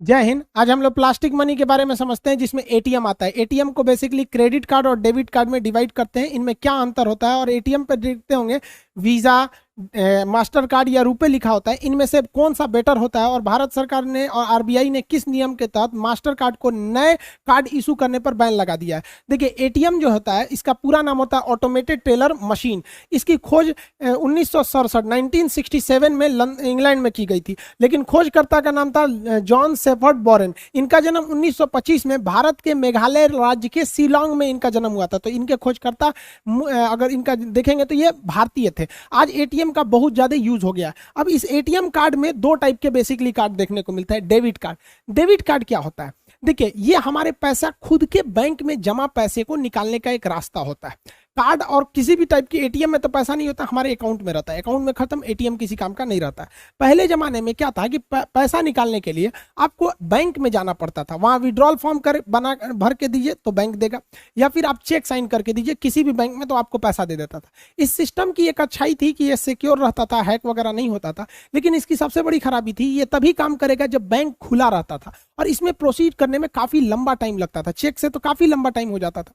जय हिंद। आज हम लोग प्लास्टिक मनी के बारे में समझते हैं, जिसमें एटीएम आता है। एटीएम को बेसिकली क्रेडिट कार्ड और डेबिट कार्ड में डिवाइड करते हैं। इनमें क्या अंतर होता है, और एटीएम पे देखते होंगे वीज़ा, मास्टर कार्ड या रुपए लिखा होता है, इनमें से कौन सा बेटर होता है। और भारत सरकार ने और आरबीआई ने किस नियम के तहत मास्टर कार्ड को नए कार्ड इशू करने पर बैन लगा दिया है। देखिए, एटीएम जो होता है, इसका पूरा नाम होता है ऑटोमेटेड टेलर मशीन। इसकी खोज 1967 में इंग्लैंड में की गई थी, लेकिन खोजकर्ता का नाम था जॉन शेफर्ड बोरेन। इनका जन्म 1925 में भारत के मेघालय राज्य के शिलोंग में इनका जन्म हुआ था। तो इनके खोजकर्ता अगर इनका देखेंगे तो ये भारतीय थे। आज एटीएम का बहुत ज्यादा यूज हो गया। अब इस एटीएम कार्ड में दो टाइप के बेसिकली कार्ड देखने को मिलता है। Debit card. डेबिट कार्ड क्या होता है? देखिए, ये हमारे पैसा खुद के बैंक में जमा पैसे को निकालने का एक रास्ता होता है। कार्ड और किसी भी टाइप की एटीएम में तो पैसा नहीं होता, हमारे अकाउंट में रहता है। अकाउंट में खत्म, एटीएम किसी काम का नहीं रहता। पहले जमाने में क्या था कि पैसा निकालने के लिए आपको बैंक में जाना पड़ता था। वहां विड्रॉल फॉर्म भर के दीजिए तो बैंक देगा, या फिर आप चेक साइन करके दीजिए किसी भी बैंक में तो आपको पैसा दे देता था। इस सिस्टम की एक अच्छाई थी कि ये सिक्योर रहता था, हैक वगैरह नहीं होता था। लेकिन इसकी सबसे बड़ी खराबी थी, ये तभी काम करेगा जब बैंक खुला रहता था, और इसमें प्रोसीड करने में काफी लंबा टाइम लगता था। चेक से तो काफी लंबा टाइम हो जाता था,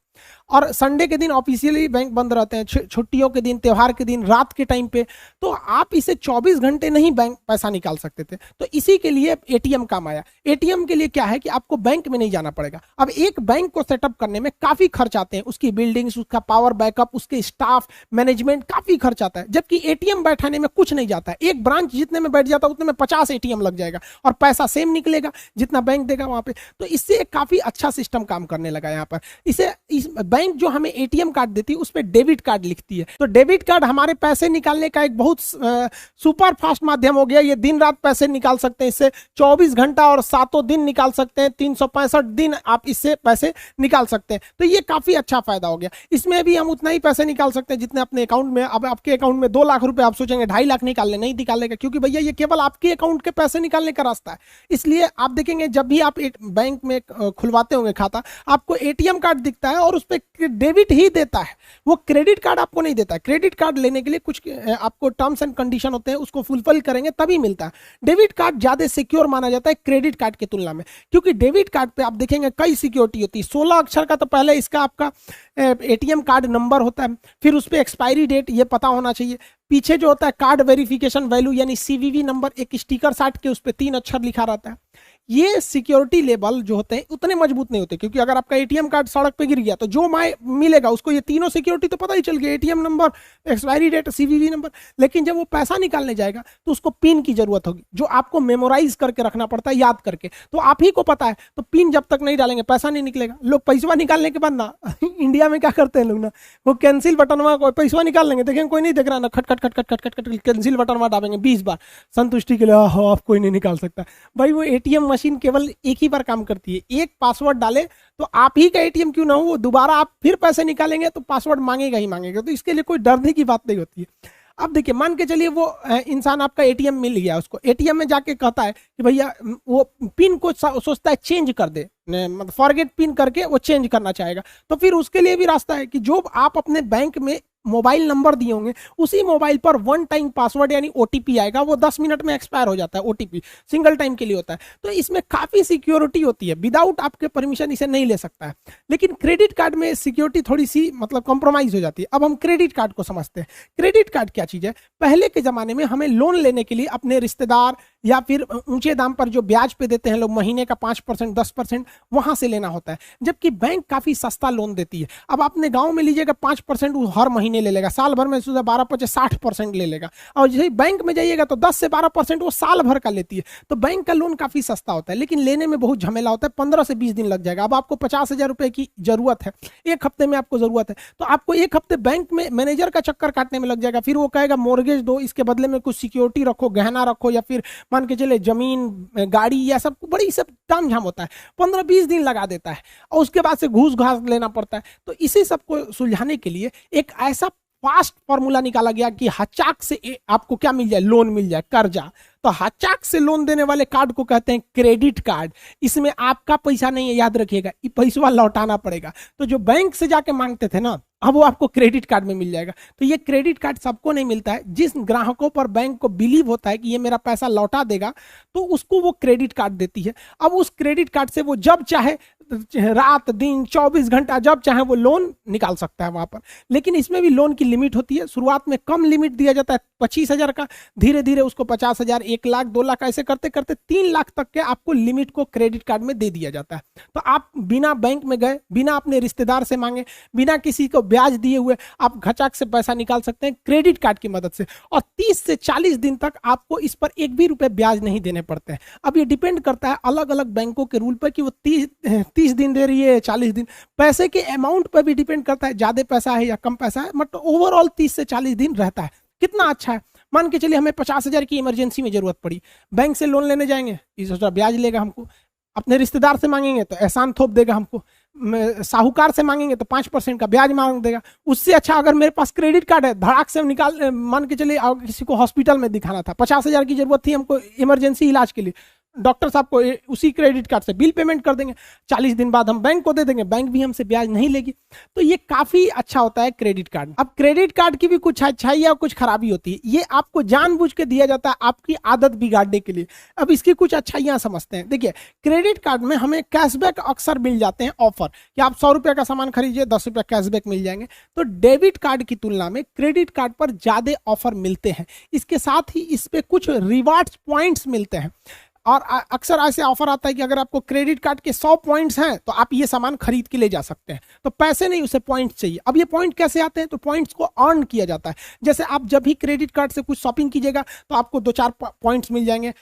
और संडे के दिन ऑफिशियली बैंक बंद रहते हैं, छुट्टियों के दिन, त्योहार के दिन, रात के टाइम पे, तो आप इसे 24 घंटे नहीं बैंक पैसा निकाल सकते थे। तो इसी के लिए एटीएम काम आया। एटीएम के लिए क्या है कि आपको बैंक में नहीं जाना पड़ेगा। अब एक बैंक को सेटअप करने में काफी खर्च आते हैं, उसकी बिल्डिंग्स, उसका पावर बैकअप, उसके स्टाफ, मैनेजमेंट, काफी खर्च आता है। जबकि एटीएम बैठाने में कुछ नहीं जाता है। एक ब्रांच जितने में बैठ जाता है उतने में 50 एटीएम लग जाएगा, और पैसा सेम निकलेगा जितना बैंक देगा वहां पे। तो इससे काफी अच्छा सिस्टम काम करने लगा यहाँ पर। इस बैंक जो हमें एटीएम कार्ड देती है उस पर डेबिट कार्ड लिखती है। तो डेबिट कार्ड हमारे पैसे निकालने का एक बहुत सुपर फास्ट माध्यम हो गया। ये दिन रात पैसे निकाल सकते हैं इससे, 24 घंटा और 7 दिन निकाल सकते हैं, 365 दिन आप इससे पैसे निकाल सकते हैं। तो ये काफी अच्छा फायदा हो गया। इसमें भी हम उतना ही पैसे निकाल सकते हैं जितने अपने अकाउंट में। अब आपके अकाउंट में 2 लाख रुपए, आप सोचेंगे 2.5 लाख निकालने, नहीं निकालने का, क्योंकि भैया ये केवल आपके अकाउंट के पैसे निकालने का रास्ता है। इसलिए आप देखेंगे जब भी आप एक बैंक में खुलवाते होंगे खाता, आपको एटीएम कार्ड दिखता है और उस पर डेबिट ही देता है, वो क्रेडिट कार्ड आपको नहीं देता है। क्रेडिट कार्ड लेने के लिए कुछ आपको टर्म्स एंड कंडीशन होते हैं, उसको फुलफिल करेंगे तभी मिलता है। डेबिट कार्ड ज्यादा सिक्योर माना जाता है क्रेडिट कार्ड की तुलना में, क्योंकि डेबिट कार्ड पे आप देखेंगे कई सिक्योरिटी होती है। 16 अक्षर का तो पहले इसका आपका एटीएम कार्ड नंबर होता है, फिर उस पर एक्सपायरी डेट ये पता होना चाहिए। पीछे जो होता है कार्ड वेरिफिकेशन वैल्यू यानी सीवीवी नंबर, एक स्टिकर साट के उस पर 3 अक्षर लिखा रहता है। ये सिक्योरिटी लेवल जो होते हैं उतने मजबूत नहीं होते, क्योंकि अगर आपका एटीएम कार्ड सड़क पे गिर गया तो जो मिलेगा उसको ये तीनों सिक्योरिटी तो पता ही चल गया, ATM number, expiry date, CVV number. लेकिन जब वो पैसा निकालने जाएगा तो उसको पिन की जरूरत होगी, जो आपको मेमोराइज करके रखना पड़ता है, याद करके। तो आप ही को पता है, तो पिन जब तक नहीं डालेंगे पैसा नहीं निकलेगा। लोग पैसा निकालने के बाद ना इंडिया में क्या करते हैं लोग ना, वो कैंसिल बटन वहां पैसा निकाल लेंगे, देखेंगे कोई नहीं देख रहा ना, खट खट खट खट खट खट कैंसिल बटन वहां दाबेंगे 20 बार संतुष्टि के लिए, आप कोई नहीं निकाल सकता। भाई वो एटीएम मशीन केवल एक ही बार काम करती है। एक पासवर्ड डाले तो आप ही का एटीएम क्यों ना हो, वो दोबारा आप फिर पैसे निकालेंगे तो पासवर्ड मांगेगा ही मांगेगा। तो इसके लिए कोई डरने की बात नहीं होती है। अब देखिए, मान के चलिए वो इंसान आपका एटीएम मिल गया, उसको एटीएम में जाके कहता है कि भैया वो पिन को सोचता है चेंज कर दे, मतलब फॉरगेट पिन करके वो चेंज करना चाहेगा। तो फिर उसके लिए भी रास्ता है कि जो आप अपने बैंक में मोबाइल नंबर दिए होंगे, उसी मोबाइल पर 1 टाइम पासवर्ड यानी ओटीपी आएगा। वो 10 मिनट में एक्सपायर हो जाता है। ओटीपी सिंगल टाइम के लिए होता है। तो इसमें काफी सिक्योरिटी होती है, विदाउट आपके परमिशन इसे नहीं ले सकता है। लेकिन क्रेडिट कार्ड में सिक्योरिटी थोड़ी सी मतलब कॉम्प्रोमाइज हो जाती है। अब हम क्रेडिट कार्ड को समझते हैं। क्रेडिट कार्ड क्या चीज है? पहले के जमाने में हमें लोन लेने के लिए अपने रिश्तेदार या फिर ऊंचे दाम पर जो ब्याज पे देते हैं लोग, महीने का 5% 10%, वहां से लेना होता है। जबकि बैंक काफी सस्ता लोन देती है। अब अपने गांव में लीजिएगा 5% वो हर महीने ले लेगा, साल भर में 12-25 60% ले लेगा। और जैसे बैंक में जाइएगा तो 10 से 12% वो साल भर का लेती है। तो बैंक का लोन काफी सस्ता होता है, लेकिन लेने में बहुत झमेला होता है। 15 से 20 दिन लग जाएगा। अब आपको 50,000 रुपए की जरूरत है, 1 हफ्ते में आपको जरूरत है, तो आपको 1 हफ्ते बैंक में मैनेजर का चक्कर काटने में लग जाएगा। फिर वो कहेगा मोर्गेज दो, इसके बदले में कुछ सिक्योरिटी रखो, गहना रखो, या फिर मान के चले जमीन, गाड़ी, या सब बड़ी सब ताम झाम होता है। 15-20 दिन लगा देता है, और उसके बाद से घूस घास लेना पड़ता है। तो इसी सबको सुलझाने के लिए एक ऐसा फास्ट फॉर्मूला निकाला गया कि हचाक से आपको क्या मिल जाए, लोन मिल जाए, कर्जा। तो हचाक से लोन देने वाले कार्ड को कहते हैं क्रेडिट कार्ड। इसमें आपका पैसा नहीं है, याद रखिएगा, ये पैसा लौटाना पड़ेगा। तो जो बैंक से जाके मांगते थे ना, अब वो आपको क्रेडिट कार्ड में मिल जाएगा। तो ये क्रेडिट कार्ड सबको नहीं मिलता है। जिस ग्राहकों पर बैंक को बिलीव होता है कि ये मेरा पैसा लौटा देगा, तो उसको वो क्रेडिट कार्ड देती है। अब उस क्रेडिट कार्ड से वो जब चाहे, रात दिन 24 घंटा जब चाहे वो लोन निकाल सकता है वहां पर। लेकिन इसमें भी लोन की लिमिट होती है। शुरुआत में कम लिमिट दिया जाता है 25,000 का, धीरे धीरे उसको 50,000, 1 लाख, 2 लाख, ऐसे करते करते 3 लाख तक के आपको लिमिट को क्रेडिट कार्ड में दे दिया जाता है। तो आप बिना बैंक में गए, बिना अपने रिश्तेदार से मांगे, बिना किसी को ब्याज दिए हुए आप घचाक से पैसा निकाल सकते हैं क्रेडिट कार्ड की मदद से। और 30 से 40 दिन तक आपको इस पर 1 भी रुपए ब्याज नहीं देने पड़ते हैं। अब ये डिपेंड करता है अलग अलग बैंकों के रूल पर कि वो 30 दिन दे रही है, 40 दिन। पैसे के अमाउंट पर भी डिपेंड करता है, ज्यादा पैसा है या कम पैसा है, मतलब ओवरऑल 30 से 40 दिन रहता है। कितना अच्छा है। मान के चलिए हमें 50,000 की इमरजेंसी में जरूरत पड़ी, बैंक से लोन लेने जाएंगे, इस ब्याज लेगा हमको। अपने रिश्तेदार से मांगेंगे तो एहसान थोप देगा हमको। साहूकार से मांगेंगे तो 5% का ब्याज मांग देगा। उससे अच्छा अगर मेरे पास क्रेडिट कार्ड है, धड़ाक से निकाल, मान के चलिए किसी को हॉस्पिटल में दिखाना था, 50,000 की जरूरत थी हमको इमरजेंसी इलाज के लिए, डॉक्टर साहब को उसी क्रेडिट कार्ड से बिल पेमेंट कर देंगे, 40 दिन बाद हम बैंक को दे देंगे, बैंक भी हमसे ब्याज नहीं लेगी। तो ये काफी अच्छा होता है क्रेडिट कार्ड। अब क्रेडिट कार्ड की भी कुछ अच्छाई और कुछ खराबी होती है। ये आपको जानबूझ के दिया जाता है आपकी आदत बिगाड़ने के लिए। अब इसकी कुछ अच्छाइयां समझते हैं। देखिए, क्रेडिट कार्ड में हमें कैशबैक अक्सर मिल जाते हैं, ऑफर कि आप 100 रुपए का सामान खरीदिए, 10 रुपए कैशबैक मिल जाएंगे। तो डेबिट कार्ड की तुलना में क्रेडिट कार्ड पर ज्यादा ऑफर मिलते हैं। इसके साथ ही इस पे कुछ रिवार्ड्स पॉइंट्स मिलते हैं। और अक्सर ऐसे ऑफर आता है कि अगर आपको क्रेडिट कार्ड के 100 पॉइंट्स हैं तो आप ये सामान खरीद के ले जा सकते हैं। तो पैसे नहीं, उसे पॉइंट्स चाहिए। अब ये पॉइंट कैसे आते हैं? तो पॉइंट्स को अर्न किया जाता है। जैसे आप जब भी क्रेडिट कार्ड से कुछ शॉपिंग कीजिएगा तो आपको 2-4 पॉइंट्स मिल जाएंगे।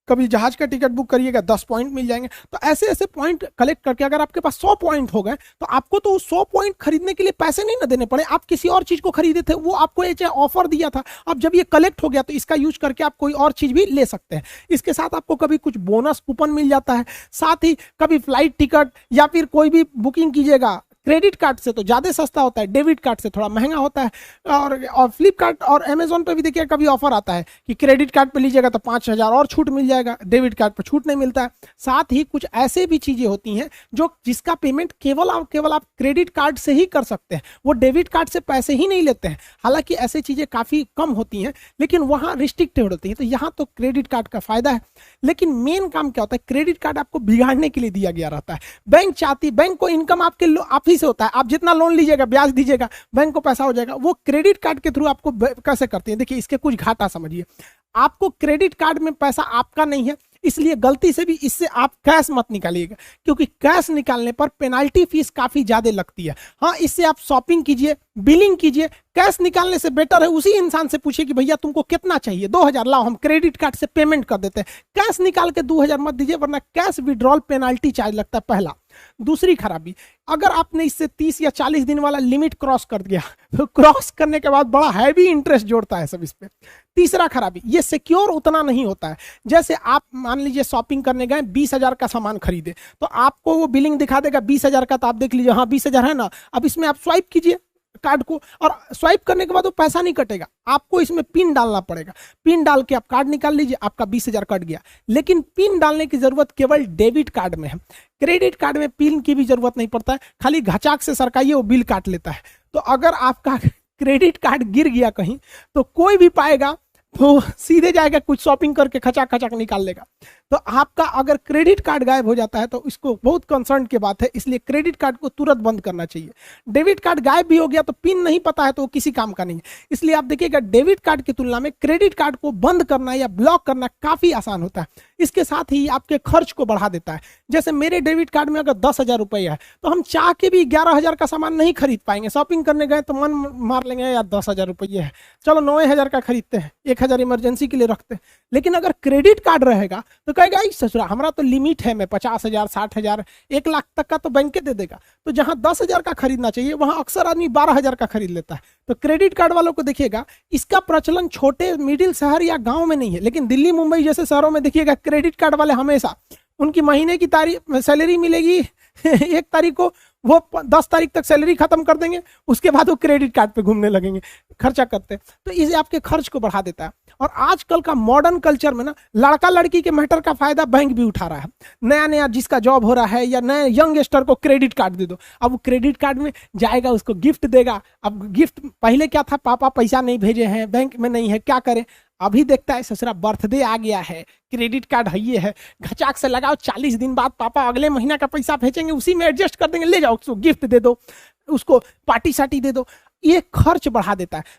कभी जहाज का टिकट बुक करिएगा 10 पॉइंट मिल जाएंगे। तो ऐसे ऐसे पॉइंट कलेक्ट करके अगर आपके पास 100 पॉइंट हो गए तो आपको तो 100 पॉइंट खरीदने के लिए पैसे नहीं ना देने पड़े। आप किसी और चीज को खरीदे थे, वो आपको ये ऑफर दिया था, अब जब ये कलेक्ट हो गया तो इसका यूज करके आप कोई और चीज भी ले सकते हैं। इसके साथ आपको कभी कुछ बोनस कूपन मिल जाता है, साथ ही कभी फ्लाइट टिकट या फिर कोई भी बुकिंग कीजिएगा क्रेडिट कार्ड से तो ज्यादा सस्ता होता है, डेबिट कार्ड से थोड़ा महंगा होता है। और फ्लिपकार्ट और अमेजोन पे भी देखिए कभी ऑफर आता है कि क्रेडिट कार्ड पे लीजिएगा तो 5,000 और छूट मिल जाएगा, डेबिट कार्ड पे छूट नहीं मिलता है। साथ ही कुछ ऐसे भी चीजें होती हैं जो जिसका पेमेंट केवल आप क्रेडिट कार्ड से ही कर सकते हैं, वो डेबिट कार्ड से पैसे ही नहीं लेते हैं। हालांकि ऐसी चीजें काफी कम होती हैं लेकिन वहां रिस्ट्रिक्टेड होती है। तो यहाँ तो क्रेडिट कार्ड का फायदा है। लेकिन मेन काम क्या होता है, क्रेडिट कार्ड आपको बिगाड़ने के लिए दिया गया रहता है। बैंक को इनकम आप से होता है, आप जितना लोन लीजिएगा ब्याज दीजिएगा, बैंक को पैसा हो जाएगा। वो क्रेडिट कार्ड के थ्रू आपको कैसे करती है? देखिए, इसके कुछ घाटा समझिए। आपको क्रेडिट कार्ड में पैसा आपका नहीं है, इसलिए गलती से भी इससे आप कैश मत निकालिएगा, क्योंकि कैश निकालने पर पेनाल्टी फीस काफी ज्यादा लगती है। हाँ, इससे आप शॉपिंग कीजिए, बिलिंग कीजिए। कैश निकालने से बेटर है उसी इंसान से पूछिए कि भैया तुमको कितना चाहिए, 2,000 लाओ, हम क्रेडिट कार्ड से पेमेंट कर देते हैं। कैश निकाल के 2,000 मत दीजिए, वरना कैश विड्रॉल पेनाल्टी चार्ज लगता है, पहला। दूसरी खराबी, अगर आपने इससे 30 या 40 दिन वाला लिमिट क्रॉस कर दिया तो क्रॉस करने के बाद बड़ा हैवी इंटरेस्ट जोड़ता है सब इस पे। तीसरा खराबी, ये सिक्योर उतना नहीं होता है। जैसे आप मान लीजिए शॉपिंग करने गए, 20,000 का सामान खरीदे, तो आपको वो बिलिंग दिखा देगा 20,000 का, तो आप देख लीजिए हाँ 20,000 है ना, अब इसमें आप स्वाइप कीजिए कार्ड को, और स्वाइप करने के बाद वो पैसा नहीं कटेगा, आपको इसमें पिन डालना पड़ेगा। पिन डाल के आप कार्ड निकाल लीजिए, आपका 20,000 कट गया। लेकिन पिन डालने की जरूरत केवल डेबिट कार्ड में है, क्रेडिट कार्ड में पिन की भी जरूरत नहीं पड़ता है, खाली घचाक से सरकाइए, वो बिल काट लेता है। तो अगर आपका क्रेडिट कार्ड गिर गया कहीं तो कोई भी पाएगा तो सीधे जाएगा, कुछ शॉपिंग करके खचाक खचाक निकाल लेगा। तो आपका अगर क्रेडिट कार्ड गायब हो जाता है तो इसको बहुत कंसर्न की बात है, इसलिए क्रेडिट कार्ड को तुरंत बंद करना चाहिए। डेबिट कार्ड गायब भी हो गया तो पिन नहीं पता है तो वो किसी काम का नहीं है। इसलिए आप देखिएगा डेबिट कार्ड की तुलना में क्रेडिट कार्ड को बंद करना या ब्लॉक करना काफी आसान होता है। इसके साथ ही आपके खर्च को बढ़ा देता है। जैसे मेरे डेबिट कार्ड में अगर 10,000 रुपये है तो हम चाह के भी 11,000 का सामान नहीं खरीद पाएंगे। शॉपिंग करने गए तो मन मार लेंगे यार 10,000 रुपये है, चलो 9,000 का खरीदते हैं, 1,000 इमरजेंसी के लिए रखते हैं। लेकिन अगर क्रेडिट कार्ड रहेगा तो कहेगा ससुरा हमारा तो लिमिट है, मैं 50,000, 60,000, 1 लाख तक का तो बैंक दे देगा। तो जहां 10,000 का खरीदना चाहिए वहां अक्सर आदमी 12,000 का खरीद लेता है। तो क्रेडिट कार्ड वालों को देखिएगा, इसका प्रचलन छोटे मिडिल शहर या गांव में नहीं है, लेकिन दिल्ली मुंबई जैसे शहरों में देखिएगा क्रेडिट कार्ड वाले हमेशा, उनकी महीने की तारीख सैलरी मिलेगी 1 तारीख को, वो 10 तारीख तक सैलरी खत्म कर देंगे, उसके बाद वो क्रेडिट कार्ड पे घूमने लगेंगे, खर्चा करते हैं। तो इसे आपके खर्च को बढ़ा देता है। और आजकल का मॉडर्न कल्चर में ना लड़का लड़की के मैटर का फायदा बैंक भी उठा रहा है। नया नया जिसका जॉब हो रहा है या नए यंगस्टर को क्रेडिट कार्ड दे दो, अब वो क्रेडिट कार्ड में जाएगा, उसको गिफ्ट देगा। अब गिफ्ट पहले क्या था, पापा पैसा नहीं भेजे हैं, बैंक में नहीं है, क्या करें, अभी देखता है ससुरा बर्थडे आ गया है, क्रेडिट कार्ड है ये है, घचाक से लगाओ, 40 दिन बाद पापा अगले महीना का पैसा भेजेंगे, उसी में एडजस्ट कर देंगे, ले जाओ, उसको गिफ्ट दे दो, उसको पार्टी साटी दे दो। ये खर्च बढ़ा देता है।